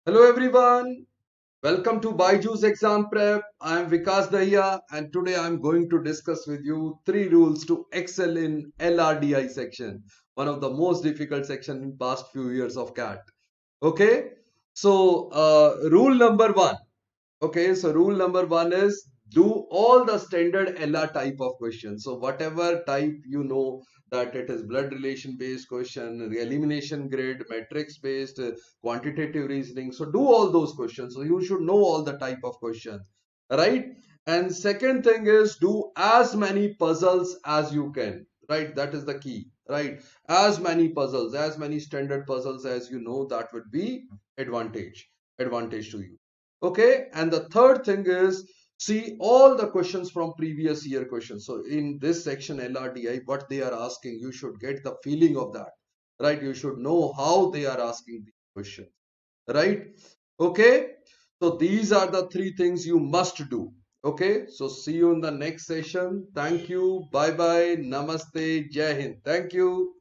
Hello everyone, welcome to BYJU'S exam prep. I am Vikas and today I am going to discuss with you 3 rules to excel in LRDI section, one of the most difficult section in past few years of CAT. Okay, so rule number one. Okay, so rule number one is do all the standard LR type of questions. So whatever type you know that it is blood relation based question, elimination grid, matrix based, quantitative reasoning. So do all those questions. So you should know all the type of questions, right? And second thing is do as many puzzles as you can, right? That is the key, right? As many puzzles, as many standard puzzles as you know, that would be advantage to you. Okay, and the third thing is see all the questions from previous year questions. So in this section LRDI, what they are asking, you should get the feeling of that, right? You should know how they are asking the question, right? Okay, so these are the 3 things you must do. Okay, so see you in the next session. Thank you. Bye bye. Namaste. Jai Hind. Thank you.